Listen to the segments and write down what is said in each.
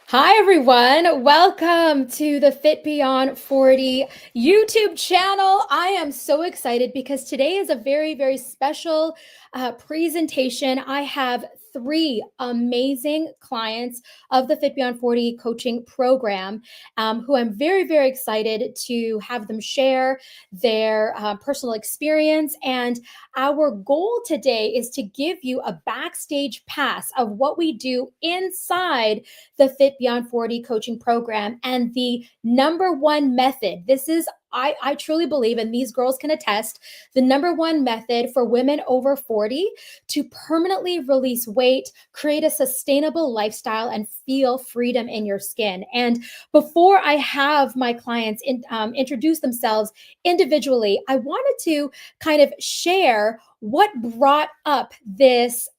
Hi, everyone. Welcome to the Fit Beyond 40 YouTube channel. I am so excited because today is a very, very special presentation. I have three amazing clients of the Fit Beyond 40 coaching program who I'm very, very excited to have them share their personal experience. And our goal today is to give you a backstage pass of what we do inside the Fit Beyond 40 coaching program. And the number one method, this is I truly believe, and these girls can attest, the number one method for women over 40 to permanently release weight, create a sustainable lifestyle, and feel freedom in your skin. And before I have my clients introduce themselves individually, I wanted to kind of share what brought up this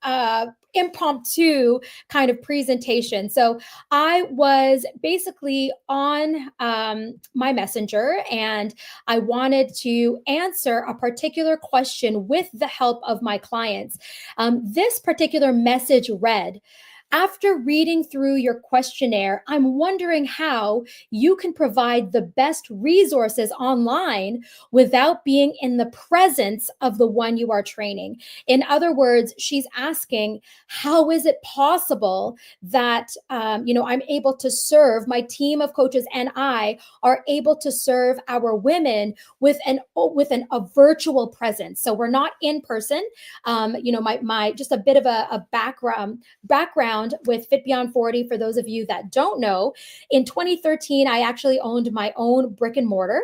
impromptu kind of presentation. So I was basically on my messenger and I wanted to answer a particular question with the help of my clients. This particular message read, after reading through your questionnaire, I'm wondering how you can provide the best resources online without being in the presence of the one you are training. In other words, she's asking, how is it possible that I'm able to serve my team of coaches and I are able to serve our women with a virtual presence? So we're not in person. My just a bit of a background with Fit Beyond 40, for those of you that don't know, in 2013, I actually owned my own brick and mortar,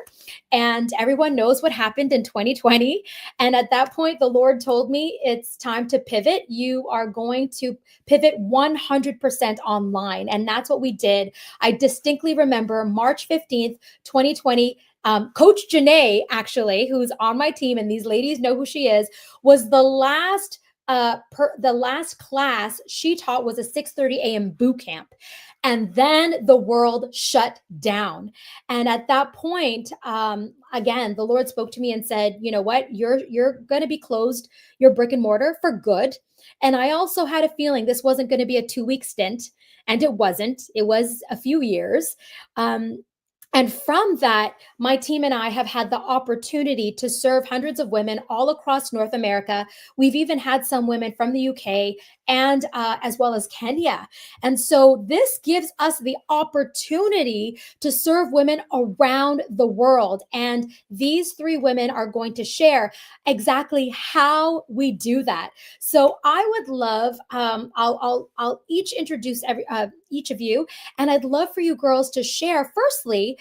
and everyone knows what happened in 2020. And at that point, the Lord told me it's time to pivot. You are going to pivot 100% online. And that's what we did. I distinctly remember March 15th, 2020. Coach Janae, actually, who's on my team, and these ladies know who she is, was the last the last class she taught was a 6:30 a.m. boot camp. And then the world shut down. And at that point, again, the Lord spoke to me and said, you know what, you're going to be closed, your brick and mortar, for good. And I also had a feeling this wasn't going to be a 2-week stint. And it wasn't. It was a few years. And from that, my team and I have had the opportunity to serve hundreds of women all across North America. We've even had some women from the UK and as well as Kenya. And so this gives us the opportunity to serve women around the world. And these three women are going to share exactly how we do that. So I would love, I'll each introduce each of you, and I'd love for you girls to share, firstly,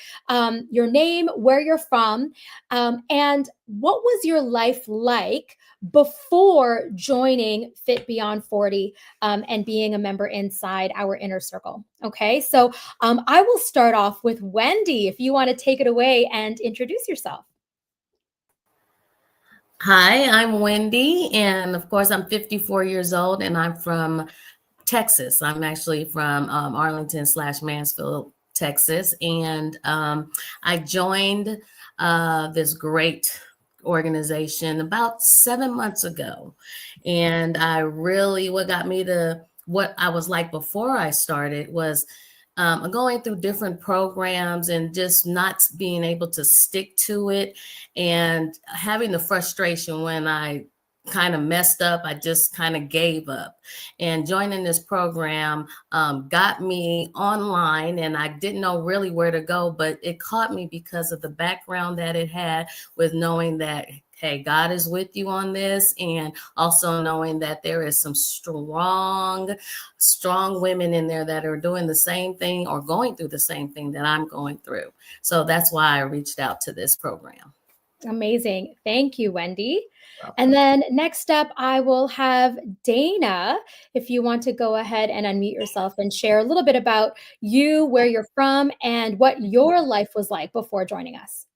your name, where you're from, and what was your life like before joining Fit Beyond 40 and being a member inside our inner circle. Okay, so I will start off with Wendy, if you want to take it away and introduce yourself. Hi, I'm Wendy, and of course, I'm 54 years old, and I'm from Texas. I'm actually from Arlington/Mansfield, Texas, and I joined this great organization about 7 months ago. And what got me to what I was like before I started was going through different programs and just not being able to stick to it, and having the frustration when I kind of messed up. I just kind of gave up, and joining this program got me online, and I didn't know really where to go, but it caught me because of the background that it had, with knowing that, hey, God is with you on this, and also knowing that there is some strong women in there that are doing the same thing or going through the same thing that I'm going through. So that's why I reached out to this program. Amazing. Thank you, Wendy. And then next up, I will have Dana, if you want to go ahead and unmute yourself and share a little bit about you, where you're from, and what your life was like before joining us.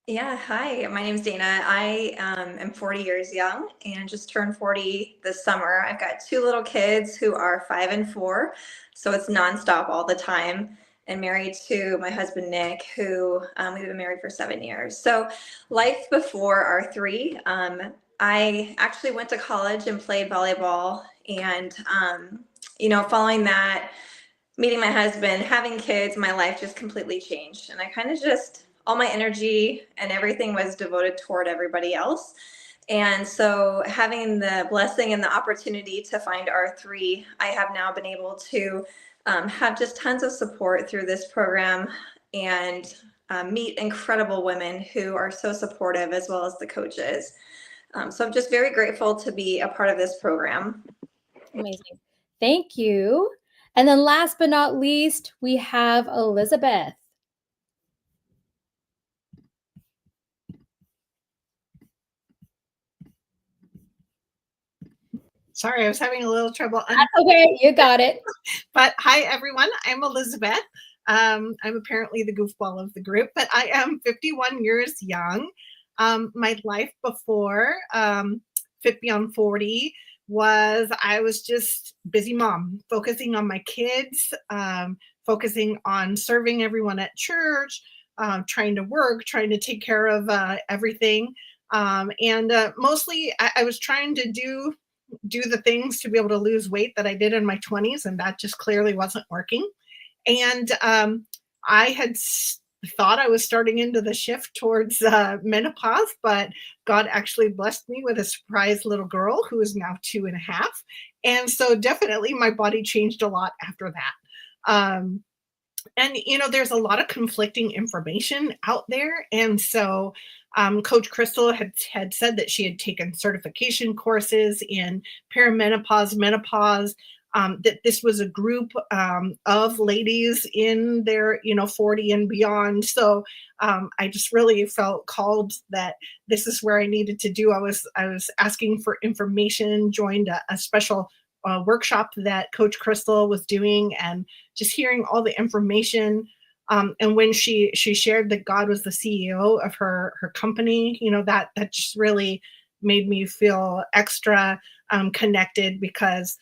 Yeah, hi, my name's Dana. I am 40 years young and just turned 40 this summer. I've got two little kids who are 5 and 4, so it's nonstop all the time, and married to my husband, Nick, who we've been married for 7 years. So life before our three, I actually went to college and played volleyball, and following that, meeting my husband, having kids, my life just completely changed. And I kind of just, all my energy and everything was devoted toward everybody else. And so, having the blessing and the opportunity to find R3, I have now been able to have just tons of support through this program and meet incredible women who are so supportive, as well as the coaches. So, I'm just very grateful to be a part of this program. Amazing. Thank you. And then last but not least, we have Elizabeth. Sorry, I was having a little trouble. Okay, you got it. But hi, everyone. I'm Elizabeth. I'm apparently the goofball of the group, but I am 51 years young. My life before Fit Beyond 40 was I was just busy mom, focusing on my kids, focusing on serving everyone at church, trying to work, trying to take care of everything. And mostly I was trying to do the things to be able to lose weight that I did in my 20s, and that just clearly wasn't working. And I had thought I was starting into the shift towards menopause, but God actually blessed me with a surprise little girl who is now 2.5. And so definitely my body changed a lot after that. And there's a lot of conflicting information out there, and so Coach Crystal had said that she had taken certification courses in perimenopause, menopause, that this was a group of ladies in their 40 and beyond. So I just really felt called that this is where I needed to do. I was asking for information, joined a special workshop that Coach Crystal was doing, and just hearing all the information. And when she shared that God was the CEO of her company, that just really made me feel extra connected, because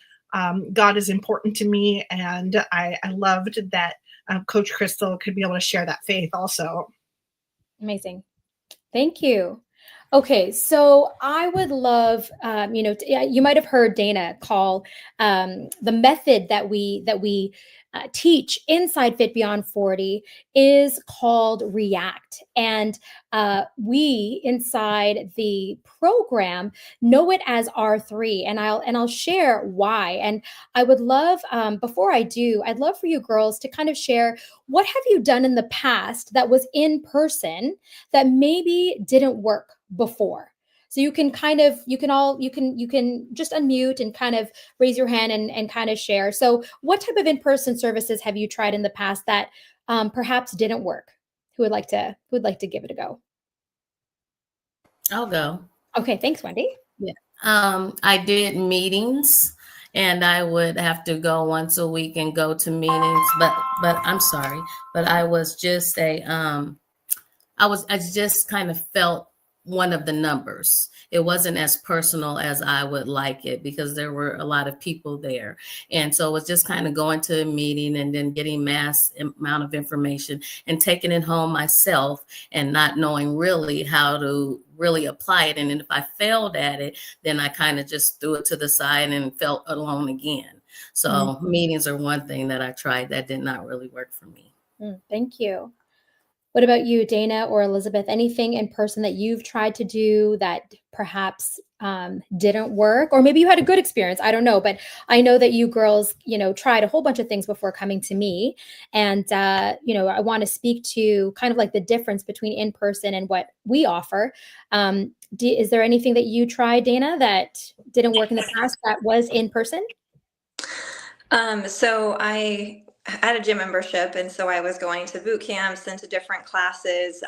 God is important to me, and I loved that Coach Crystal could be able to share that faith also. Amazing. Thank you. Okay, so I would love, you might have heard Dana call the method that we teach inside Fit Beyond 40 is called React, and we inside the program know it as R3, and I'll share why. And I would love, before I do, I'd love for you girls to kind of share, what have you done in the past that was in person that maybe didn't work before? So you can kind of, you can just unmute and kind of raise your hand and kind of share. So what type of in-person services have you tried in the past that perhaps didn't work? Who would like to give it a go? I'll go. Okay, thanks, Wendy. Yeah. I did meetings, and I would have to go once a week and go to meetings, but I'm sorry, but I was just I just kind of felt one of the numbers. It wasn't as personal as I would like it, because there were a lot of people there. And so it was just kind of going to a meeting and then getting mass amount of information and taking it home myself and not knowing really how to really apply it. And then if I failed at it, then I kind of just threw it to the side and felt alone again. So meetings are one thing that I tried that did not really work for me. Thank you. What about you, Dana or Elizabeth? Anything in person that you've tried to do that perhaps didn't work? Or maybe you had a good experience. I don't know. But I know that you girls, tried a whole bunch of things before coming to me. And, I want to speak to kind of like the difference between in person and what we offer. Is there anything that you tried, Dana, that didn't work in the past that was in person? So I had a gym membership, and so I was going to boot camps and to different classes.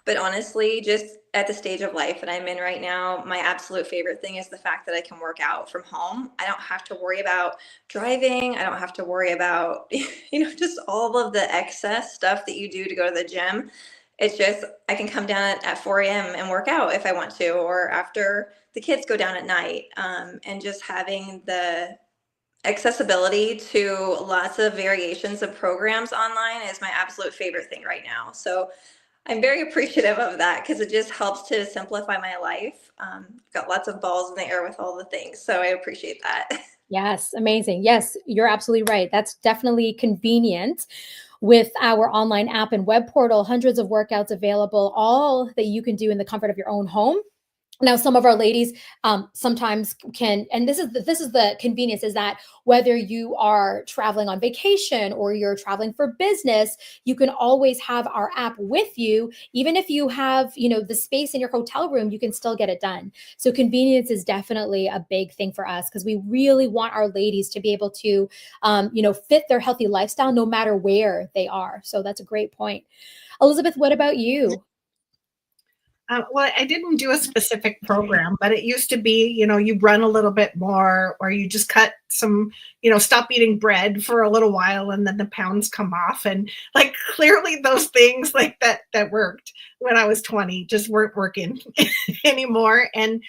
But honestly, just at the stage of life that I'm in right now, my absolute favorite thing is the fact that I can work out from home. I don't have to worry about driving. I don't have to worry about, just all of the excess stuff that you do to go to the gym. It's just, I can come down at 4 a.m. and work out if I want to, or after the kids go down at night, and just having the accessibility to lots of variations of programs online is my absolute favorite thing right now. So I'm very appreciative of that, because it just helps to simplify my life. I've got lots of balls in the air with all the things, so I appreciate that. Yes, amazing. Yes, you're absolutely right. That's definitely convenient with our online app and web portal, hundreds of workouts available, all that you can do in the comfort of your own home. Now, some of our ladies sometimes can, and this is the convenience, is that whether you are traveling on vacation or you're traveling for business, you can always have our app with you. Even if you have, the space in your hotel room, you can still get it done. So convenience is definitely a big thing for us, because we really want our ladies to be able to, fit their healthy lifestyle no matter where they are. So that's a great point. Elizabeth, what about you? Well, I didn't do a specific program, but it used to be, you run a little bit more, or you just cut some, stop eating bread for a little while, and then the pounds come off. And like, clearly those things like that worked when I was 20 just weren't working anymore. And,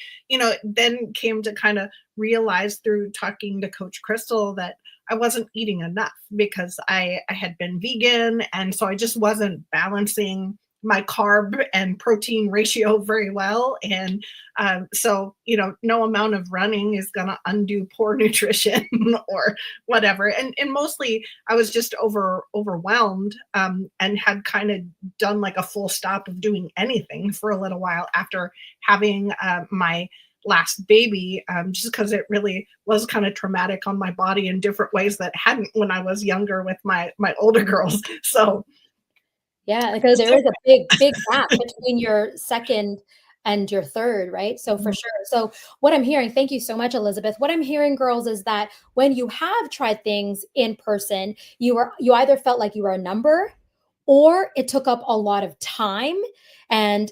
then came to kind of realize through talking to Coach Crystal that I wasn't eating enough, because I had been vegan. And so I just wasn't balancing my carb and protein ratio very well. And so, no amount of running is going to undo poor nutrition or whatever. And mostly I was just overwhelmed, and had kind of done like a full stop of doing anything for a little while after having my last baby, just because it really was kind of traumatic on my body in different ways that hadn't when I was younger with my older girls. So Yeah, because there is a big, big gap between your second and your third, right? So for sure. So what I'm hearing, thank you so much, Elizabeth. What I'm hearing, girls, is that when you have tried things in person, you either felt like you were a number, or it took up a lot of time, and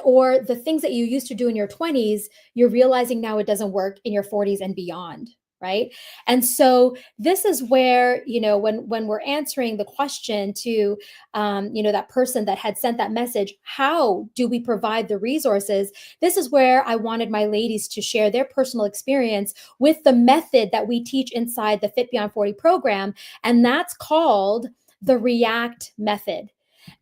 or the things that you used to do in your 20s, you're realizing now it doesn't work in your 40s and beyond, right? And so this is where, when we're answering the question to that person that had sent that message, how do we provide the resources? This is where I wanted my ladies to share their personal experience with the method that we teach inside the Fit Beyond 40 program. And that's called the REACT method.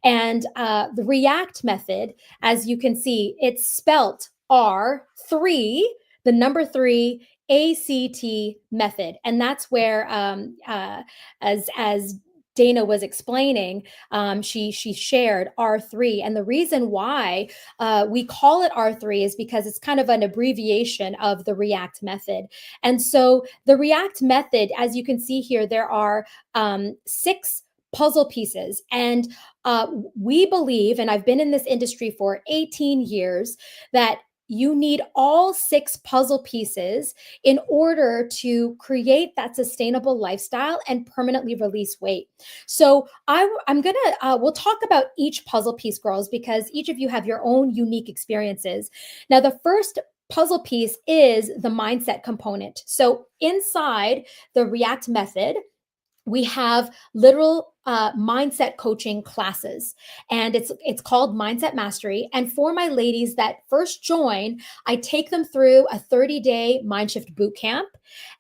And the REACT method, as you can see, it's spelt R3, the number 3, ACT method. And that's where, as Dana was explaining, she shared R3. And the reason why we call it R3 is because it's kind of an abbreviation of the REACT method. And so the REACT method, as you can see here, there are 6 puzzle pieces. And we believe, and I've been in this industry for 18 years, that you need all 6 puzzle pieces in order to create that sustainable lifestyle and permanently release weight. So I'm gonna we'll talk about each puzzle piece, girls, because each of you have your own unique experiences. Now, the first puzzle piece is the mindset component. So inside the REACT method, we have literal mindset coaching classes, and it's called Mindset Mastery. And for my ladies that first join, I take them through a 30-day mind shift boot camp.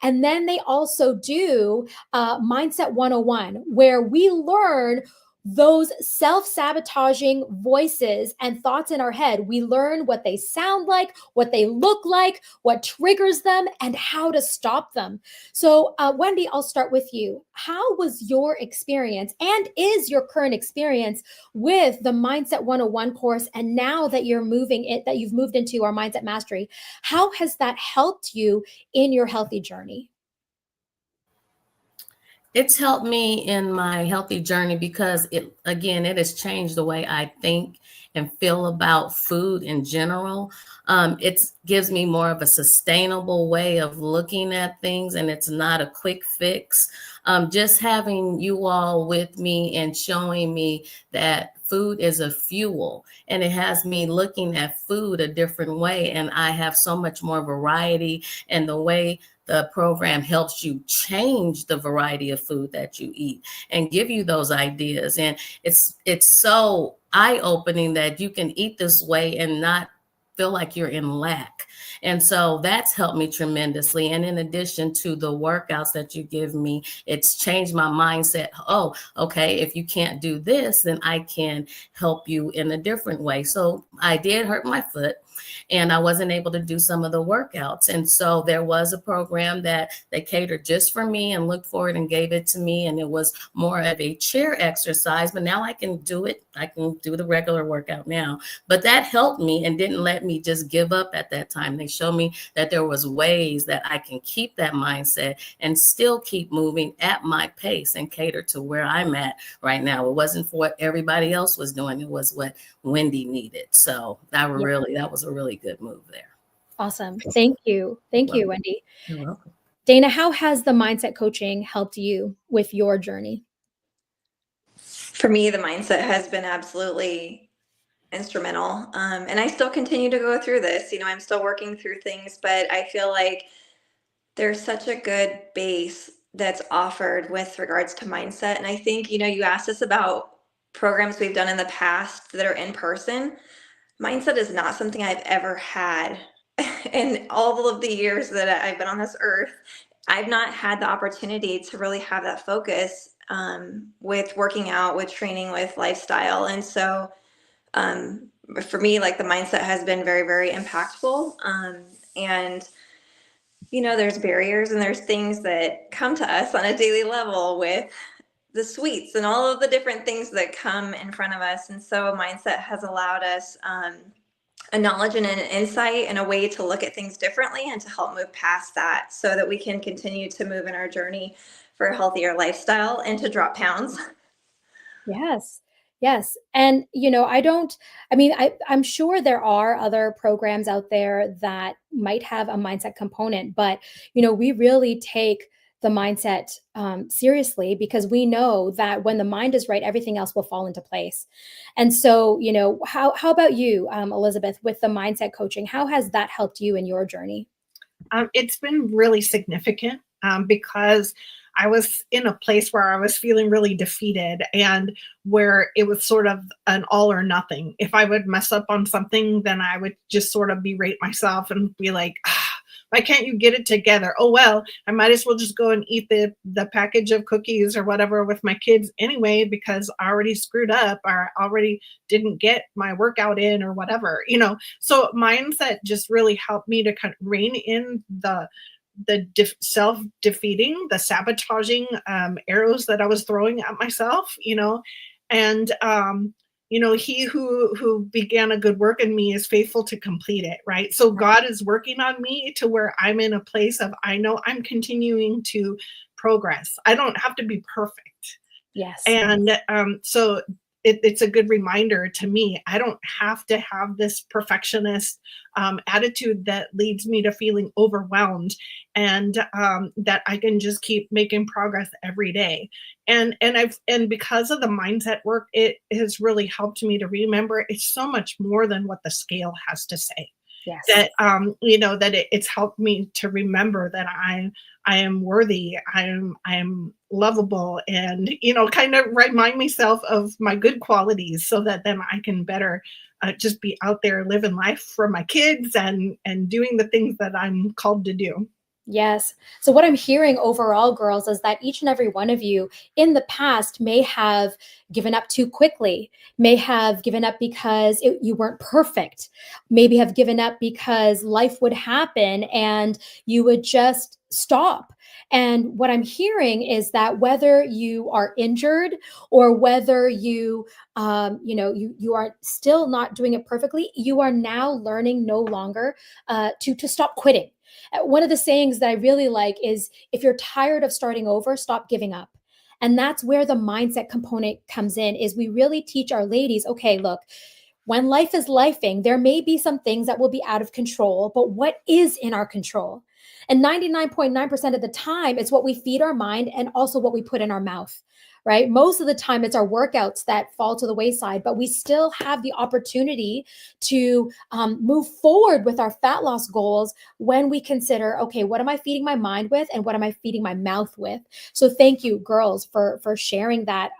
And then they also do Mindset 101, where we learn those self-sabotaging voices and thoughts in our head. We learn what they sound like, what they look like, what triggers them, and how to stop them. So, Wendy, I'll start with you. How was your experience, and is your current experience, with the Mindset 101 course? And now that you've moved into our Mindset Mastery, how has that helped you in your healthy journey? It's helped me in my healthy journey because it has changed the way I think and feel about food in general. It gives me more of a sustainable way of looking at things, and it's not a quick fix. Just having you all with me and showing me that food is a fuel, and it has me looking at food a different way. And I have so much more variety, and the way the program helps you change the variety of food that you eat and give you those ideas. And it's so eye-opening that you can eat this way and not feel like you're in lack. And so that's helped me tremendously. And in addition to the workouts that you give me, it's changed my mindset. Oh, okay, if you can't do this, then I can help you in a different way. So I did hurt my foot. and I wasn't able to do some of the workouts. And so there was a program that they catered just for me and looked for it and gave it to me. And it was more of a chair exercise, but now I can do it. I can do the regular workout now. But that helped me and didn't let me just give up at that time. They showed me that there was ways that I can keep that mindset and still keep moving at my pace and cater to where I'm at right now. It wasn't for what everybody else was doing. It was what Wendy needed. So that was a really good move there. Awesome. Thank you. Thank you, Wendy. You're welcome. Dana, how has the mindset coaching helped you with your journey? For me, the mindset has been absolutely instrumental. And I still continue to go through this. I'm still working through things, but I feel like there's such a good base that's offered with regards to mindset. And I think, you asked us about programs we've done in the past that are in person. Mindset is not something I've ever had in all of the years that I've been on this earth. I've not had the opportunity to really have that focus with working out, with training, with lifestyle. And so for me, like, the mindset has been very, very impactful. And there's barriers and there's things that come to us on a daily level with the sweets and all of the different things that come in front of us. And so a mindset has allowed us a knowledge and an insight and a way to look at things differently and to help move past that so that we can continue to move in our journey for a healthier lifestyle and to drop pounds. Yes. Yes. And, I'm sure there are other programs out there that might have a mindset component, but, we really take the mindset seriously, because we know that when the mind is right, everything else will fall into place. And so, how about you, Elizabeth, with the mindset coaching? How has that helped you in your journey? It's been really significant because I was in a place where I was feeling really defeated and where it was sort of an all or nothing. If I would mess up on something, then I would just sort of berate myself and be like, why can't you get it together? Oh, well, I might as well just go and eat the package of cookies or whatever with my kids anyway, because I already screwed up or already didn't get my workout in or whatever, So mindset just really helped me to kind of rein in the self-defeating, the sabotaging arrows that I was throwing at myself, and he who began a good work in me is faithful to complete it, right? So God is working on me to where I'm in a place of, I know I'm continuing to progress. I don't have to be perfect. Yes. And so it's a good reminder to me. I don't have to have this perfectionist attitude that leads me to feeling overwhelmed, and that I can just keep making progress every day. And because of the mindset work, it has really helped me to remember it's so much more than what the scale has to say. Yes. That that it's helped me to remember that I am worthy, I am lovable, and kind of remind myself of my good qualities so that then I can better just be out there living life for my kids and doing the things that I'm called to do. Yes. So what I'm hearing overall, girls, is that each and every one of you in the past may have given up too quickly, may have given up because you weren't perfect, maybe have given up because life would happen and you would just stop. And what I'm hearing is that whether you are injured or whether you are still not doing it perfectly, you are now learning no longer to stop quitting. One of the sayings that I really like is, if you're tired of starting over, stop giving up. And that's where the mindset component comes in, is we really teach our ladies, okay, look, when life is lifing, there may be some things that will be out of control, but what is in our control? And 99.9% of the time, it's what we feed our mind and also what we put in our mouth, right? Most of the time, it's our workouts that fall to the wayside, but we still have the opportunity to move forward with our fat loss goals when we consider, okay, what am I feeding my mind with and what am I feeding my mouth with? So thank you, girls, for sharing that.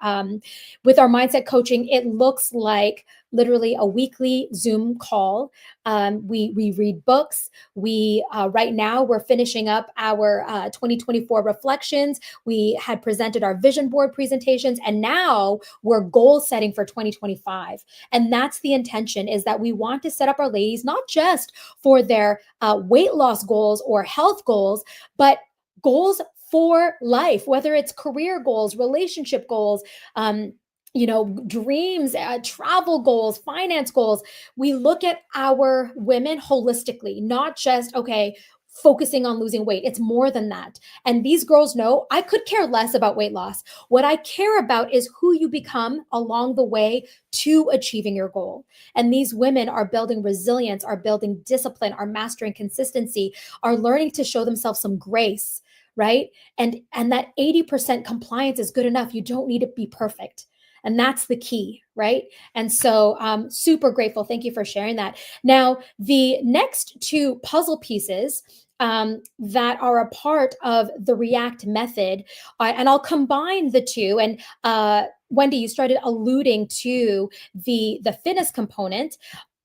With our mindset coaching, it looks like literally a weekly Zoom call. We read books. We right now we're finishing up our 2024 reflections. We had presented our vision board presentations, and now we're goal setting for 2025. And that's the intention, is that we want to set up our ladies not just for their weight loss goals or health goals, but goals for life, whether it's career goals, relationship goals, dreams, travel goals, finance goals. We look at our women holistically, not just, okay, focusing on losing weight. It's more than that. And these girls know I could care less about weight loss. What I care about is who you become along the way to achieving your goal. And these women are building resilience, are building discipline, are mastering consistency, are learning to show themselves some grace, right? And that 80% compliance is good enough. You don't need to be perfect. And that's the key, right? And so super grateful. Thank you for sharing that. Now, the next two puzzle pieces that are a part of the React method, and I'll combine the two. And Wendy, you started alluding to the fitness component.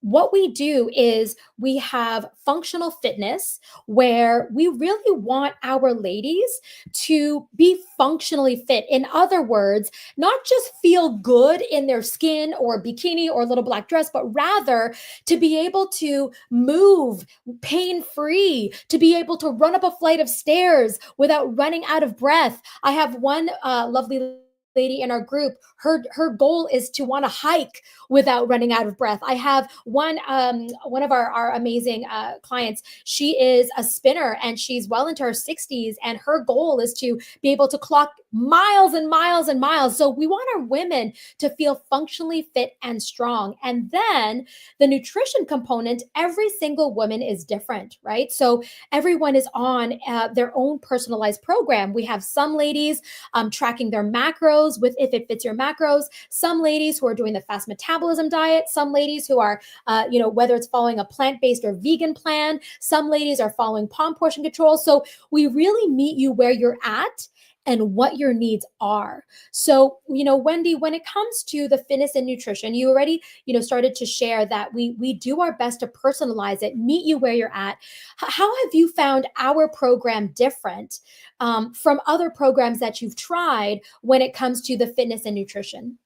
What we do is we have functional fitness, where we really want our ladies to be functionally fit. In other words, not just feel good in their skin or bikini or little black dress, but rather to be able to move pain-free, to be able to run up a flight of stairs without running out of breath. I have one lovely lady in our group. Her goal is to want to hike without running out of breath. I have one of our amazing clients. She is a spinner, and she's well into her 60s, and her goal is to be able to clock miles and miles and miles. So we want our women to feel functionally fit and strong. And then the nutrition component, every single woman is different, right? So everyone is on their own personalized program. We have some ladies tracking their macros with If It Fits Your Macros, some ladies who are doing the fast metabolism diet, some ladies who are, whether it's following a plant-based or vegan plan, some ladies are following palm portion control. So we really meet you where you're at and what your needs are. So, Wendy, when it comes to the fitness and nutrition, you already, started to share that we do our best to personalize it, meet you where you're at. How have you found our program different from other programs that you've tried when it comes to the fitness and nutrition?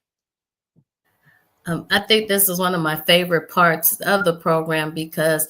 I think this is one of my favorite parts of the program, because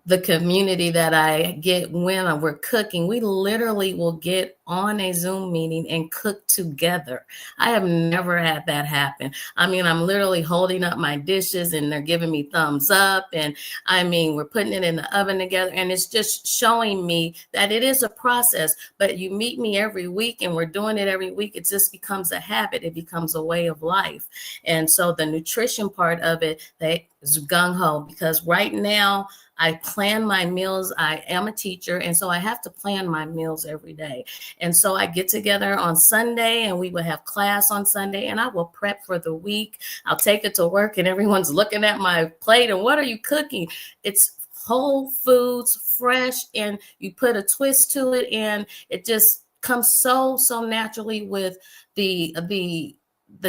the community that I get when we're cooking, we literally will get on a Zoom meeting and cook together. I have never had that happen. I mean, I'm literally holding up my dishes and they're giving me thumbs up. And I mean, we're putting it in the oven together, and it's just showing me that it is a process, but you meet me every week and we're doing it every week. It just becomes a habit. It becomes a way of life. And so the nutrition part of it, they is gung-ho, because right now, I plan my meals. I am a teacher, and so I have to plan my meals every day. And so I get together on Sunday, and we will have class on Sunday, and I will prep for the week. I'll take it to work, and everyone's looking at my plate, and what are you cooking? It's whole foods, fresh, and you put a twist to it, and it just comes so naturally with the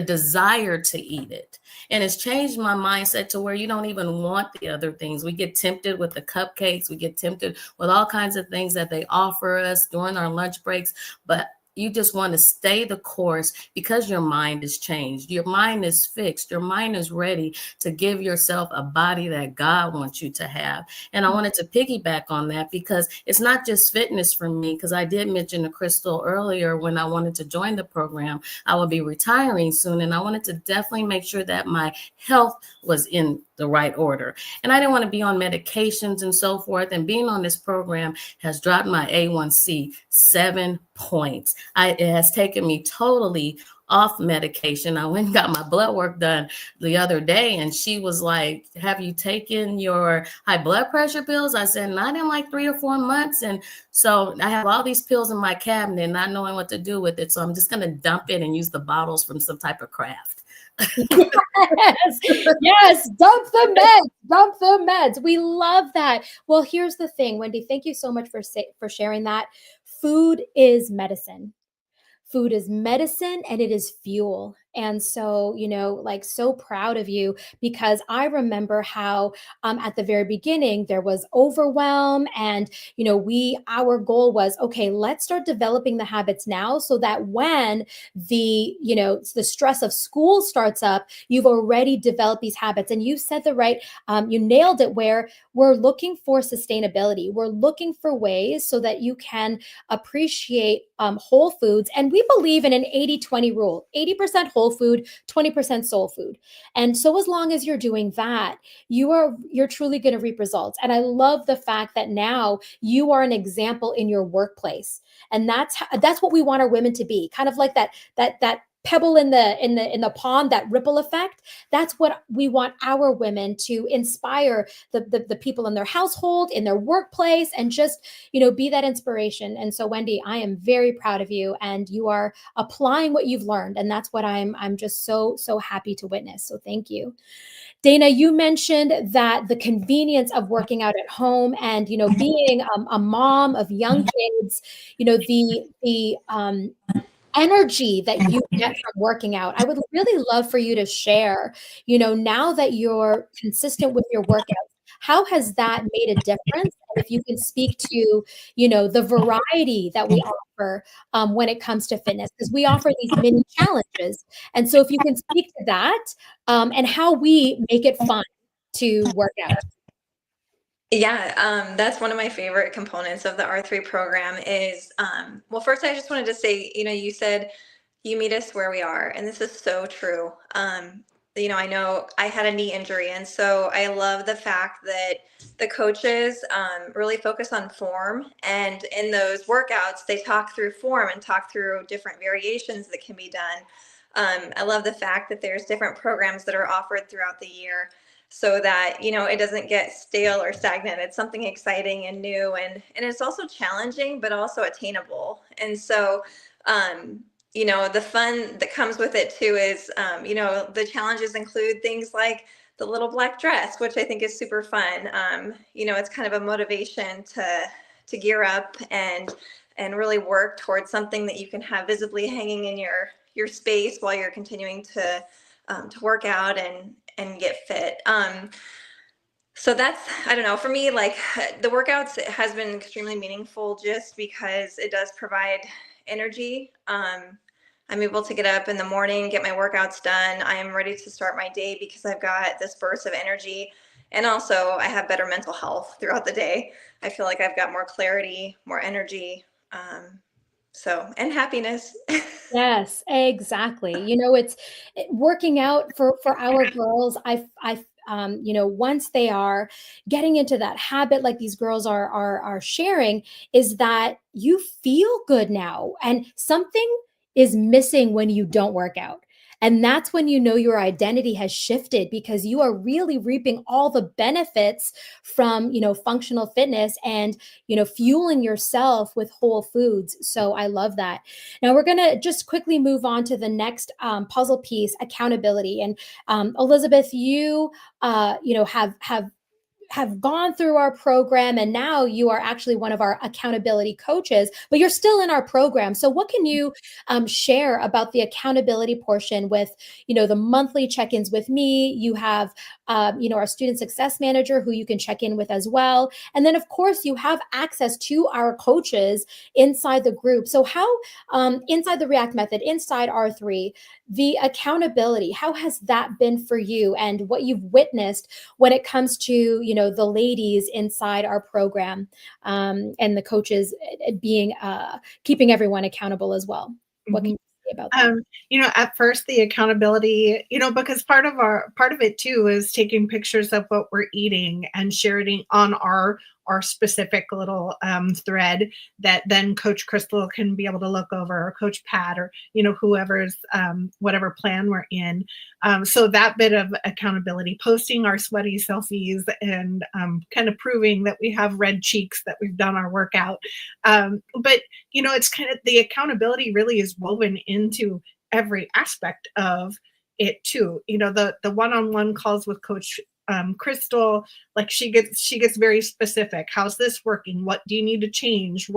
desire to eat it. And it's changed my mindset to where you don't even want the other things. We get tempted with the cupcakes. We get tempted with all kinds of things that they offer us during our lunch breaks. But you just want to stay the course, because your mind is changed. Your mind is fixed. Your mind is ready to give yourself a body that God wants you to have. And I wanted to piggyback on that, because it's not just fitness for me, because I did mention to Crystal earlier, when I wanted to join the program, I will be retiring soon. And I wanted to definitely make sure that my health was in the right order. And I didn't want to be on medications and so forth. And being on this program has dropped my A1C 7 points. It has taken me totally off medication. I went and got my blood work done the other day, and she was like, have you taken your high blood pressure pills? I said, not in like 3 or 4 months. And so I have all these pills in my cabinet, not knowing what to do with it. So I'm just going to dump it and use the bottles from some type of craft. Yes, dump the meds. We love that. Well, here's the thing, Wendy, thank you so much for sharing that. Food is medicine. Food is medicine, and it is fuel. And so, like, so proud of you, because I remember how at the very beginning there was overwhelm, and our goal was, okay, let's start developing the habits now, so that when the stress of school starts up, you've already developed these habits. And you said you nailed it, where we're looking for sustainability. We're looking for ways so that you can appreciate whole foods. And we believe in an 80-20 rule: 80% whole food, 20% soul food. And so as long as you're doing that, you're truly going to reap results. And I love the fact that now you are an example in your workplace. And that's what we want our women to be, kind of like that pebble in the pond, that ripple effect. That's what we want our women to inspire the people in their household, in their workplace, and just be that inspiration. And so, Wendy, I am very proud of you, and you are applying what you've learned, and that's what I'm just so happy to witness. So thank you. Dana, you mentioned that the convenience of working out at home, and being a mom of young kids, the energy that you get from working out. I would really love for you to share, now that you're consistent with your workouts, how has that made a difference? And if you can speak to, the variety that we offer when it comes to fitness, because we offer these mini challenges. And so if you can speak to that, and how we make it fun to work out. Yeah, that's one of my favorite components of the R3 program is, well, first I just wanted to say, you said you meet us where we are, and this is so true. I know I had a knee injury, and so I love the fact that the coaches really focus on form, and in those workouts, they talk through form and talk through different variations that can be done. I love the fact that there's different programs that are offered throughout the year, so that it doesn't get stale or stagnant. It's something exciting and new, and it's also challenging but also attainable. And so the fun that comes with it too is the challenges include things like the little black dress, which I think is super fun. It's kind of a motivation to gear up and really work towards something that you can have visibly hanging in your space while you're continuing to work out and get fit. So that's, I don't know, for me, like the workouts has been extremely meaningful just because it does provide energy. I'm able to get up in the morning, get my workouts done. I am ready to start my day because I've got this burst of energy. And also I have better mental health throughout the day. I feel like I've got more clarity, more energy. And happiness. Yes, exactly. It's working out for our girls. Once they are getting into that habit, like these girls are sharing, is that you feel good now, and something is missing when you don't work out. And that's when your identity has shifted, because you are really reaping all the benefits from, functional fitness and, fueling yourself with whole foods. So I love that. Now we're going to just quickly move on to the next puzzle piece: accountability. And Elizabeth, you have gone through our program, and now you are actually one of our accountability coaches, but you're still in our program. So what can you share about the accountability portion with, the monthly check-ins with me? You have, our student success manager who you can check in with as well. And then of course you have access to our coaches inside the group. So how, inside the React method, inside R3, the accountability, how has that been for you, and what you've witnessed when it comes to, the ladies inside our program, and the coaches being keeping everyone accountable as well? What can you say about that? At first the accountability, because part of it too is taking pictures of what we're eating and sharing on our specific little thread that then Coach Crystal can be able to look over, or Coach Pat, or whoever's whatever plan we're in. So that bit of accountability, posting our sweaty selfies and kind of proving that we have red cheeks, that we've done our workout. But it's kind of, the accountability really is woven into every aspect of it too. The one-on-one calls with Coach Crystal, like she gets very specific. How's this working? What do you need to change?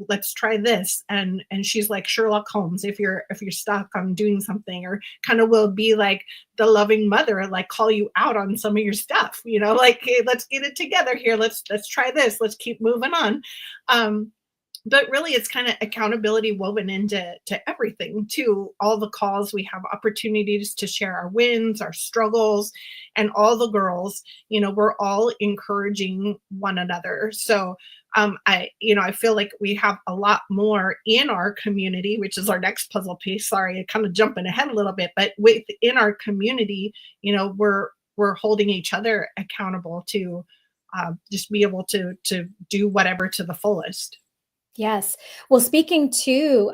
Let's try this. And she's like Sherlock Holmes if you're stuck on doing something, or kind of will be like the loving mother, like call you out on some of your stuff, like, hey, let's get it together here. Let's try this. Let's keep moving on. But really, it's kind of accountability woven into everything, to all the calls. We have opportunities to share our wins, our struggles, and all the girls, we're all encouraging one another. So I feel like we have a lot more in our community, which is our next puzzle piece. Sorry, I'm kind of jumping ahead a little bit, but within our community, we're holding each other accountable to just be able to do whatever to the fullest. Yes. Well, speaking to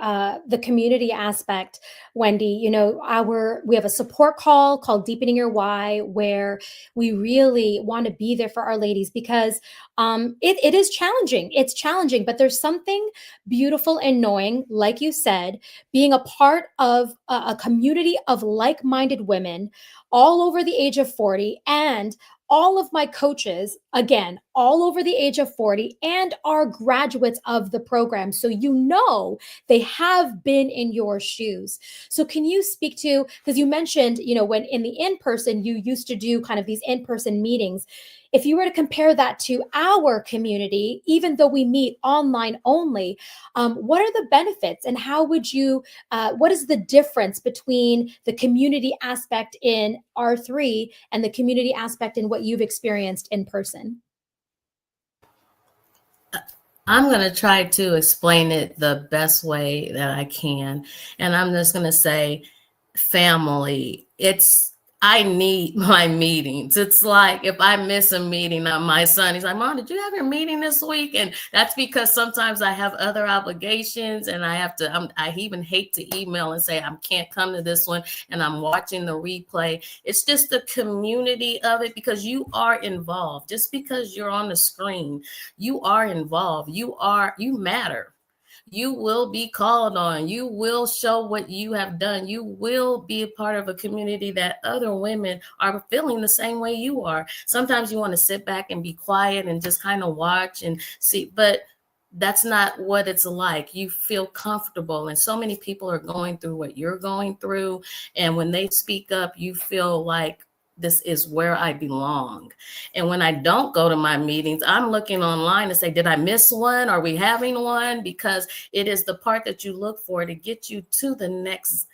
the community aspect, Wendy, we have a support call called Deepening Your Why, where we really want to be there for our ladies, because it is challenging. It's challenging, but there's something beautiful and knowing, like you said, being a part of a community of like-minded women all over the age of 40, and all of my coaches, again, all over the age of 40, and are graduates of the program. So they have been in your shoes. So can you speak to, because you mentioned, when in the in-person, you used to do kind of these in-person meetings. If you were to compare that to our community, even though we meet online only, what are the benefits, and how would you, what is the difference between the community aspect in R3 and the community aspect in what you've experienced in person? I'm going to try to explain it the best way that I can. And I'm just going to say, family, I need my meetings. It's like if I miss a meeting, my son, he's like, Mom, did you have your meeting this week? And that's because sometimes I have other obligations, and I even hate to email and say, I can't come to this one, and I'm watching the replay. It's just the community of it, because you are involved. Just because you're on the screen, you are involved. You matter. You will be called on. You will show what you have done. You will be a part of a community that other women are feeling the same way you are. Sometimes you want to sit back and be quiet and just kind of watch and see, but that's not what it's like. You feel comfortable, and so many people are going through what you're going through. And when they speak up, you feel like, this is where I belong. And when I don't go to my meetings, I'm looking online to say, did I miss one? Are we having one? Because it is the part that you look for to get you to the next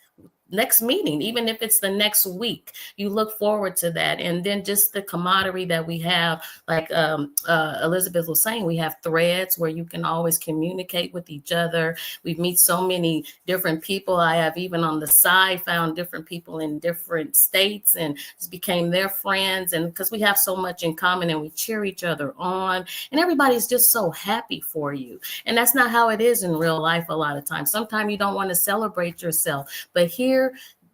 meeting, even if it's the next week. You look forward to that. And then just the camaraderie that we have, like Elizabeth was saying, we have threads where you can always communicate with each other. We meet so many different people. I have even on the side found different people in different states and just became their friends. And because we have so much in common, and we cheer each other on, and everybody's just so happy for you. And that's not how it is in real life a lot of times. Sometimes you don't want to celebrate yourself, but here,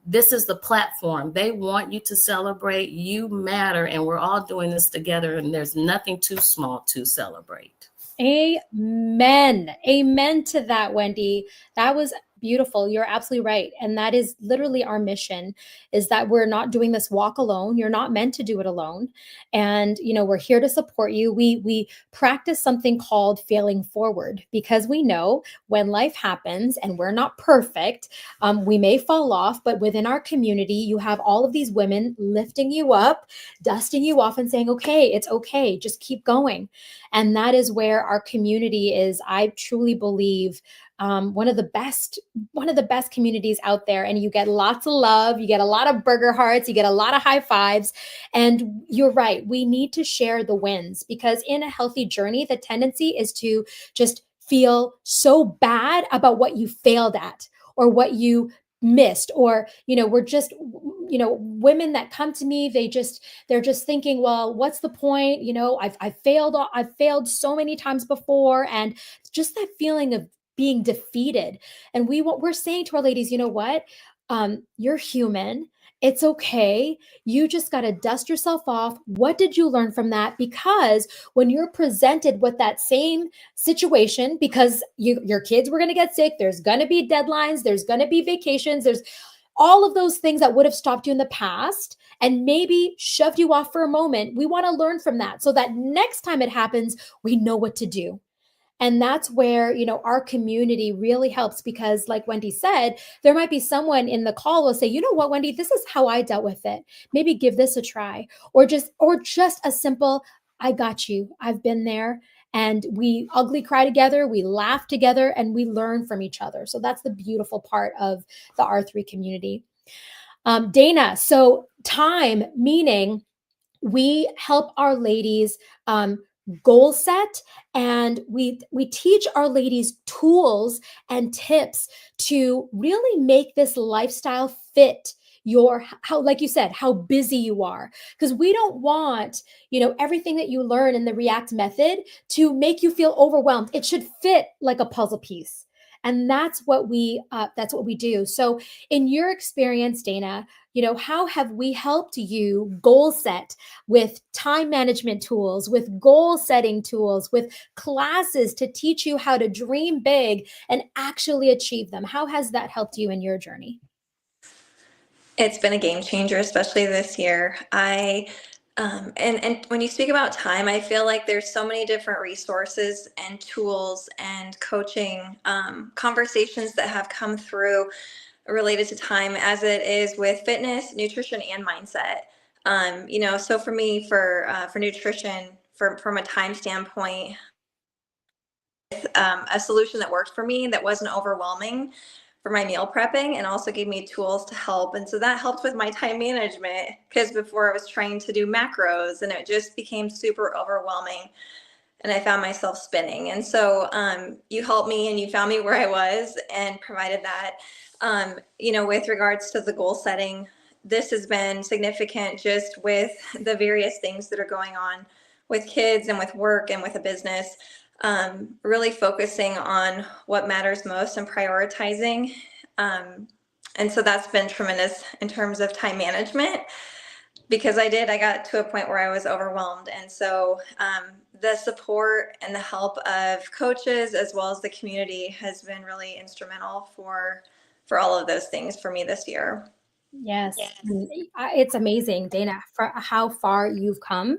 this is the platform. They want you to celebrate. You matter, and we're all doing this together, and there's nothing too small to celebrate. Amen. Amen to that, Wendy. That was beautiful. You're absolutely right. And that is literally our mission, is that we're not doing this walk alone. You're not meant to do it alone. And, we're here to support you. We practice something called failing forward, because we know when life happens and we're not perfect, we may fall off, but within our community, you have all of these women lifting you up, dusting you off, and saying, okay, it's okay. Just keep going. And that is where our community is, I truly believe, one of the best communities out there. And you get lots of love, you get a lot of burger hearts, you get a lot of high fives. And you're right, we need to share the wins, because in a healthy journey, the tendency is to just feel so bad about what you failed at, or what you missed, or we're just women that come to me, they're just thinking, well, what's the point? I've failed so many times before, and just that feeling of being defeated. And we're saying to our ladies, you know what? You're human. It's okay. You just got to dust yourself off. What did you learn from that? Because when you're presented with that same situation, because your kids were going to get sick, there's going to be deadlines, there's going to be vacations, there's all of those things that would have stopped you in the past and maybe shoved you off for a moment. We want to learn from that so that next time it happens, we know what to do. And that's where, our community really helps because, like Wendy said, there might be someone in the call will say, you know what, Wendy, this is how I dealt with it. Maybe give this a try. Or just a simple, I got you. I've been there. And we ugly cry together, we laugh together, and we learn from each other. So that's the beautiful part of the R3 community. Dana, so time, meaning we help our ladies goal set, and we teach our ladies tools and tips to really make this lifestyle fit your, how, like you said, how busy you are, because we don't want everything that you learn in the React method to make you feel overwhelmed. It should fit like a puzzle piece, and that's what we do. So in your experience, Dana, how have we helped you goal set with time management tools, with goal setting tools, with classes to teach you how to dream big and actually achieve them? How has that helped you in your journey? It's been a game changer, especially this year. And when you speak about time, I feel like there's so many different resources and tools and coaching conversations that have come through related to time, as it is with fitness, nutrition, and mindset. So for me, for nutrition, from a time standpoint, a solution that worked for me that wasn't overwhelming for my meal prepping, and also gave me tools to help. And so that helped with my time management, because before I was trying to do macros and it just became super overwhelming and I found myself spinning. And so you helped me and you found me where I was and provided that. With regards to the goal setting, this has been significant just with the various things that are going on with kids and with work and with a business. Really focusing on what matters most and prioritizing. And so that's been tremendous in terms of time management, because I got to a point where I was overwhelmed. And so the support and the help of coaches as well as the community has been really instrumental for all of those things for me this year. Yes. It's amazing, Dana, for how far you've come.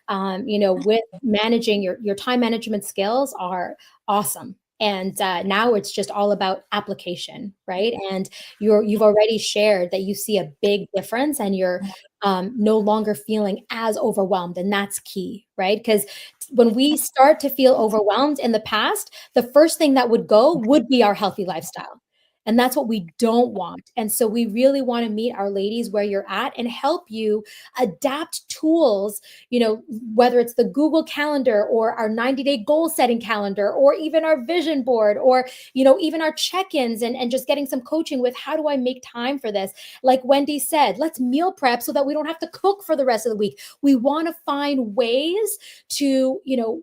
With managing your time management skills are awesome. And now it's just all about application, right? And you've already shared that you see a big difference, and you're no longer feeling as overwhelmed, and that's key, right? Because when we start to feel overwhelmed in the past, the first thing that would go would be our healthy lifestyle. And that's what we don't want. And so we really want to meet our ladies where you're at and help you adapt tools, whether it's the Google Calendar or our 90-day goal setting calendar, or even our vision board, or, even our check-ins, and just getting some coaching with how do I make time for this? Like Wendy said, let's meal prep so that we don't have to cook for the rest of the week. We want to find ways to,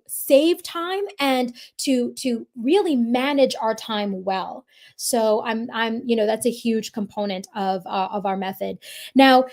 save time and to really manage our time well. So that's a huge component of our method. Now,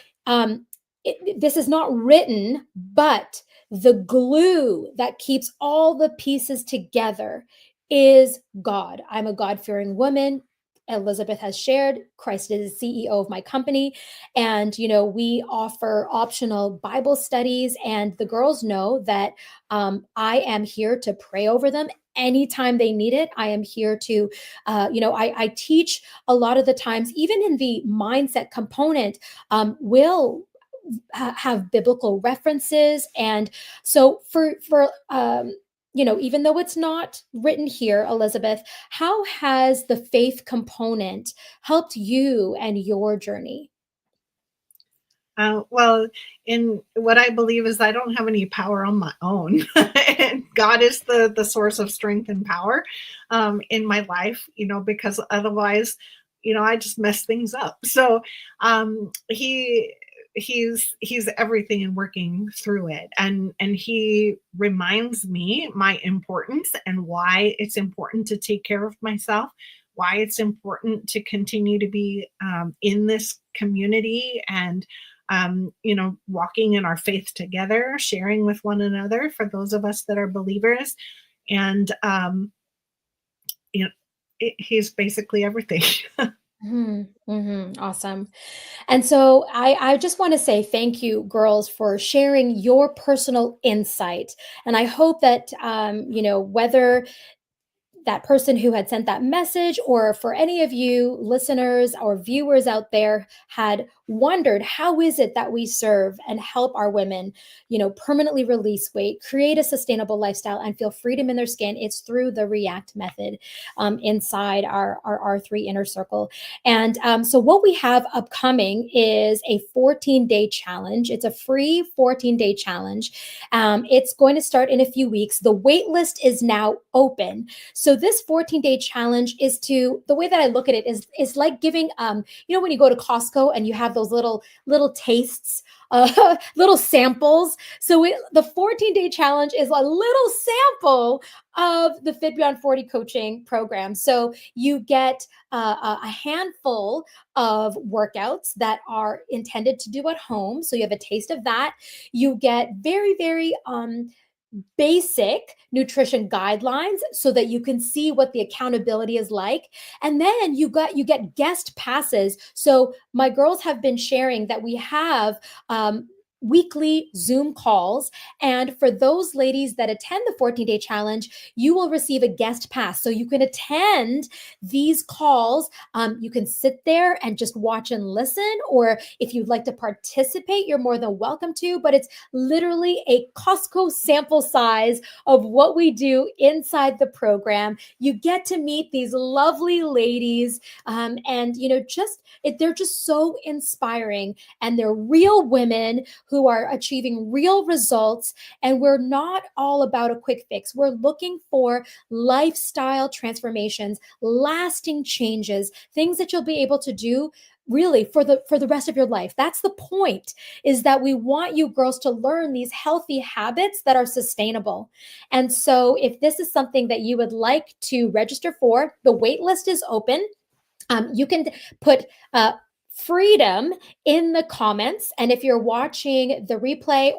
this is not written, but the glue that keeps all the pieces together is God. I'm a God-fearing woman. Elizabeth has shared, Christ is the CEO of my company. And, we offer optional Bible studies, and the girls know that I am here to pray over them anytime they need it. I am here to, I teach a lot of the times, even in the mindset component, will have biblical references. And so even though it's not written here, Elizabeth, how has the faith component helped you and your journey? Well, in what I believe is I don't have any power on my own. And God is the source of strength and power in my life, because otherwise, I just mess things up. So he's everything and working through it. And he reminds me my importance and why it's important to take care of myself, why it's important to continue to be in this community, and walking in our faith together, sharing with one another for those of us that are believers. And he's basically everything. Awesome. And so I just want to say thank you, girls, for sharing your personal insight. And I hope that, whether that person who had sent that message, or for any of you listeners or viewers out there had wondered, how is it that we serve and help our women, permanently release weight, create a sustainable lifestyle, and feel freedom in their skin? It's through the React method, inside our R3 inner circle. And so what we have upcoming is a 14-day challenge. It's a free 14-day challenge. It's going to start in a few weeks. The wait list is now open. So this 14-day challenge is the way that I look at it is like giving, when you go to Costco and you have those little tastes, little samples. So the 14-day challenge is a little sample of the Fit Beyond 40 coaching program. So you get a handful of workouts that are intended to do at home. So you have a taste of that. You get very, very basic nutrition guidelines so that you can see what the accountability is like. And then you get guest passes. So my girls have been sharing that we have weekly Zoom calls. And for those ladies that attend the 14-day challenge, you will receive a guest pass. So you can attend these calls. You can sit there and just watch and listen, or if you'd like to participate, you're more than welcome to. But it's literally a Costco sample size of what we do inside the program. You get to meet these lovely ladies, and they're just so inspiring, and they're real women who are achieving real results. And we're not all about a quick fix. We're looking for lifestyle transformations, lasting changes, things that you'll be able to do really for the rest of your life. That's the point, is that we want you girls to learn these healthy habits that are sustainable. And so if this is something that you would like to register for, the wait list is open. You can put freedom in the comments. And if you're watching the replay,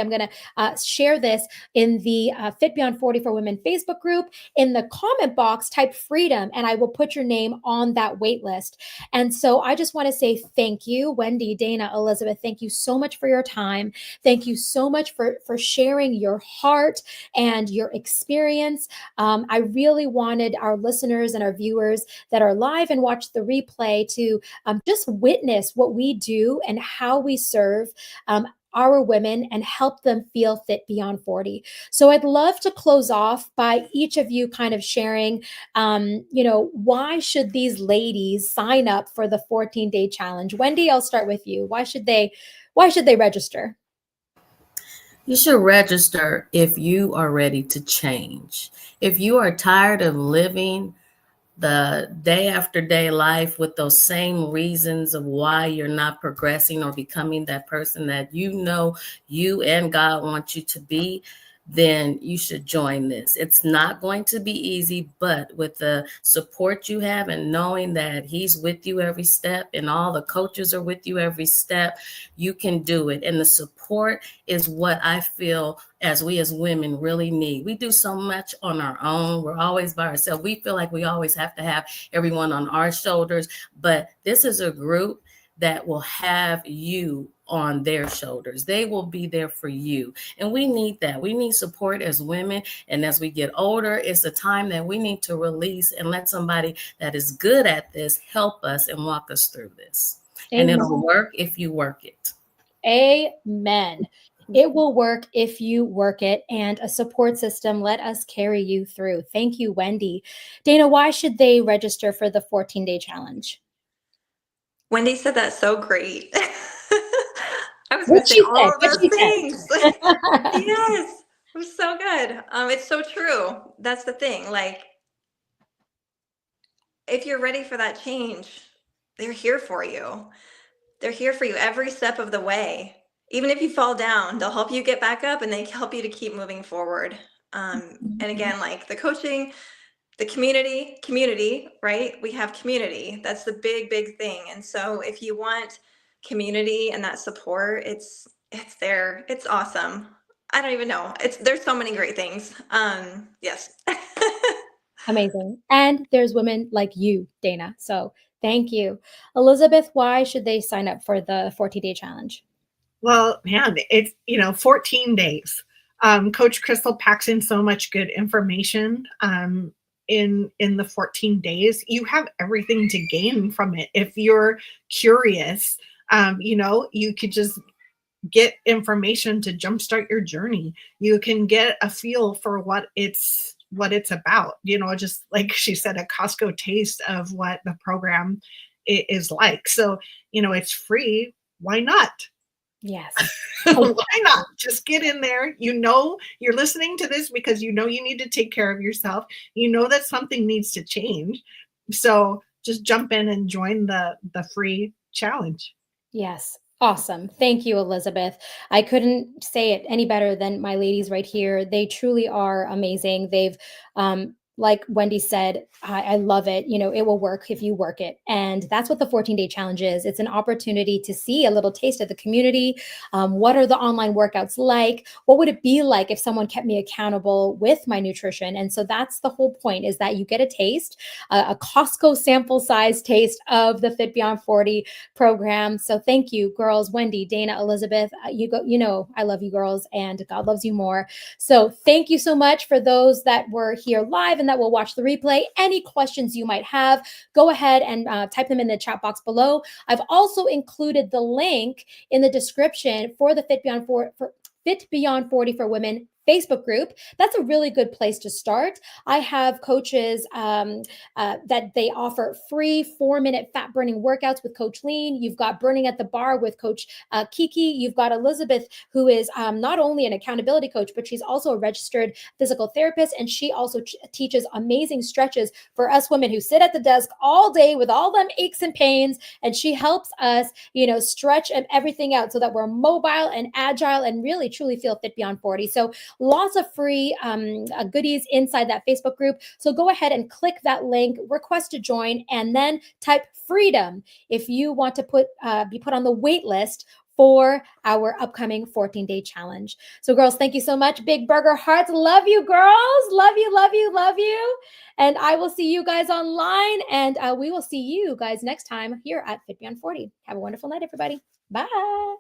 I'm going to share this in the Fit Beyond 40 for Women Facebook group. In the comment box, type freedom, and I will put your name on that wait list. And so I just want to say thank you, Wendy, Dana, Elizabeth. Thank you so much for your time. Thank you so much for sharing your heart and your experience. I really wanted our listeners and our viewers that are live and watch the replay to just witness what we do and how we serve our women and help them feel fit beyond 40. So I'd love to close off by each of you kind of sharing, why should these ladies sign up for the 14-day challenge? Wendy, I'll start with you. Why should they register? You should register if you are ready to change. If you are tired of living the day after day life with those same reasons of why you're not progressing or becoming that person that you and God want you to be, then you should join this. It's not going to be easy, but with the support you have and knowing that He's with you every step and all the coaches are with you every step, you can do it. And the support is what I feel as women really need. We do so much on our own. We're always by ourselves. We feel like we always have to have everyone on our shoulders, but this is a group that will have you on their shoulders. They will be there for you. And we need that. We need support as women. And as we get older, it's a time that we need to release and let somebody that is good at this help us and walk us through this. Amen. And it'll work if you work it. Amen. It will work if you work it, and a support system. Let us carry you through. Thank you, Wendy. Dana, why should they register for the 14-day challenge? Wendy said that so great. I was going to say all of those things. Yes, it was so good. It's so true. That's the thing. Like, if you're ready for that change, they're here for you. They're here for you every step of the way. Even if you fall down, they'll help you get back up, and they help you to keep moving forward. And again, like the coaching, the community, right? We have community. That's the big thing. And so if you want community and that support, it's there. It's awesome. I don't even know. There's so many great things. Yes. Amazing. And there's women like you, Dana. So thank you. Elizabeth, why should they sign up for the 14-day challenge? Well, man, it's 14 days. Coach Crystal packs in so much good information in the 14 days. You have everything to gain from it. If you're curious, you could just get information to jumpstart your journey. You can get a feel for what it's about. Just like she said, a Costco taste of what the program is like. So, it's free. Why not? Yes. Why not? Just get in there. You're listening to this because you need to take care of yourself. You know that something needs to change. So just jump in and join the free challenge. Yes. Awesome. Thank you, Elizabeth. I couldn't say it any better than my ladies right here. They truly are amazing. They've, like Wendy said, I love it. It will work if you work it. And that's what the 14-day challenge is. It's an opportunity to see a little taste of the community. What are the online workouts like? What would it be like if someone kept me accountable with my nutrition? And so that's the whole point, is that you get a taste, a Costco sample size taste of the Fit Beyond 40 program. So thank you, girls, Wendy, Dana, Elizabeth. I love you girls, and God loves you more. So thank you so much for those that were here live and that will watch the replay. Any questions you might have, go ahead and type them in the chat box below. I've also included the link in the description for the Fit Beyond 40 for Women Facebook group. That's a really good place to start. I have coaches that they offer free 4-minute fat burning workouts with Coach Lean. You've got Burning at the Bar with Coach Kiki. You've got Elizabeth, who is not only an accountability coach, but she's also a registered physical therapist. And she also teaches amazing stretches for us women who sit at the desk all day with all them aches and pains. And she helps us, stretch and everything out so that we're mobile and agile and really truly feel fit beyond 40. So lots of free goodies inside that Facebook group. So go ahead and click that link, request to join, and then type freedom if you want to be put on the wait list for our upcoming 14-day challenge. So girls, thank you so much. Big burger hearts. Love you, girls. Love you, love you, love you. And I will see you guys online, and we will see you guys next time here at Fit Beyond 40. Have a wonderful night, everybody. Bye.